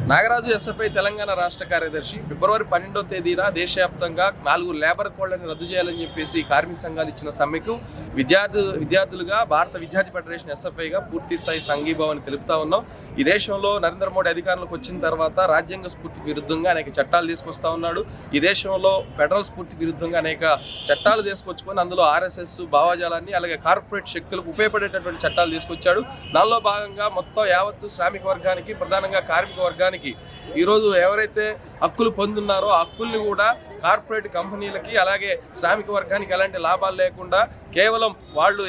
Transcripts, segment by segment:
Nagaraju SFI Telangana రాష్ట్ర కార్యదర్శి ఫిబ్రవరి 12వ తేదీన దేశవ్యాప్తంగా 4 లేబర్ కోడ్లను రద్దు చేయాలని చెప్పేసి కార్మిక సంఘాలు ఇచ్చిన సమ్మెకు విద్యార్థులుగా భారత విద్యార్థి ఫెడరేషన్ ఎస్ఎఫ్ఐగా పూర్తి స్థాయి సంఘీభావాన్ని తెలుపుతా ఉన్నాం. ఈ దేశంలో నరేంద్ర మోడీ అధికారంలోకి వచ్చిన తర్వాత రాజ్యాంగ స్ఫూర్తికి విరుద్ధంగా అనేక చట్టాలు తీసుకొస్తా ఉన్నాడు. ఈ దేశంలో ఫెడరల్ స్ఫూర్తికి విరుద్ధంగా అనేక చట్టాలు తీసుకొచ్చుకొని అందులో ఆర్ఎస్ఎస్ భావజాలాన్ని అలాగే కార్పొరేట్ శక్తులకు ఉపయోగపడేటటువంటి చట్టాలు తీసుకొచ్చాడు. దానిలో భాగంగా మొత్తం యావత్తు శ్రామిక వర్గానికి, ప్రధానంగా కార్మిక వర్గానికి ఈరోజు ఎవరైతే హక్కులు పొందున్నారో ఆ హక్కుల్ని కూడా కార్పొరేట్ కంపెనీలకి అలాగే శ్రామిక వర్గానికి ఎలాంటి లాభాలు లేకుండా కేవలం వాళ్ళు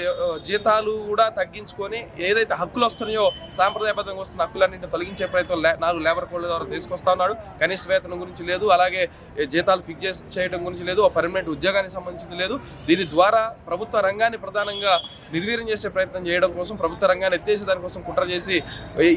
జీతాలు కూడా తగ్గించుకొని ఏదైతే హక్కులు వస్తున్నాయో సాంప్రదాయబద్ధంగా వస్తున్న హక్కులన్నింటిని తొలగించే ప్రయత్నం 4 లేబర్ కోడ్ల ద్వారా తీసుకొస్తా ఉన్నాడు. కనీస వేతనం గురించి లేదు, అలాగే జీతాలు ఫిక్స్ చేయడం గురించి లేదు, పర్మనెంట్ ఉద్యోగానికి సంబంధించింది లేదు. దీని ద్వారా ప్రభుత్వ రంగాన్ని ప్రధానంగా నిర్వీర్యం చేసే ప్రయత్నం చేయడం కోసం, ప్రభుత్వ రంగాన్ని ఎత్తేసే దానికోసం కుట్ర చేసి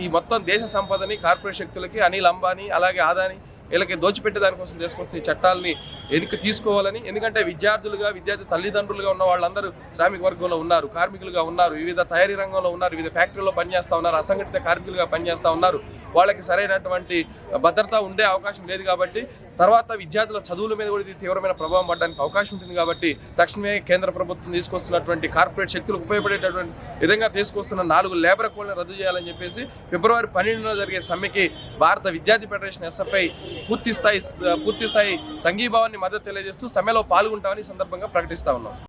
ఈ మొత్తం దేశ సంపదని కార్పొరేట్ శక్తులకి, అనిల్ అంబానీ అలాగే ఆదాని వీళ్ళకి దోచిపెట్టే దానికోసం తీసుకొస్తే ఈ చట్టాలని వెనక్కి తీసుకోవాలని. ఎందుకంటే విద్యార్థి తల్లిదండ్రులుగా ఉన్న వాళ్ళందరూ శ్రామిక వర్గంలో ఉన్నారు, కార్మికులుగా ఉన్నారు, వివిధ తయారీ రంగంలో ఉన్నారు, వివిధ ఫ్యాక్టరీలో పనిచేస్తూ ఉన్నారు, అసంఘటిత కార్మికులుగా పనిచేస్తూ ఉన్నారు. వాళ్ళకి సరైనటువంటి భద్రత ఉండే అవకాశం లేదు కాబట్టి తర్వాత విద్యార్థుల చదువుల మీద కూడా ఇది తీవ్రమైన ప్రభావం పడడానికి అవకాశం ఉంటుంది. కాబట్టి తక్షణమే కేంద్ర ప్రభుత్వం తీసుకొస్తున్నటువంటి కార్పొరేట్ శక్తులకు ఉపయోగపడేటటువంటి విధంగా తీసుకొస్తున్న 4 లేబర్ కోడ్లను రద్దు చేయాలని చెప్పేసి ఫిబ్రవరి 12న జరిగే సమ్మెకి భారత విద్యార్థి ఫెడరేషన్ ఎస్ఎఫ్ఐ పూర్తి స్థాయి సంఘీభావాన్ని మద్దతు తెలియజేస్తూ సమ్మెలో పాల్గొంటామని ఈ సందర్భంగా ప్రకటిస్తా ఉన్నాం.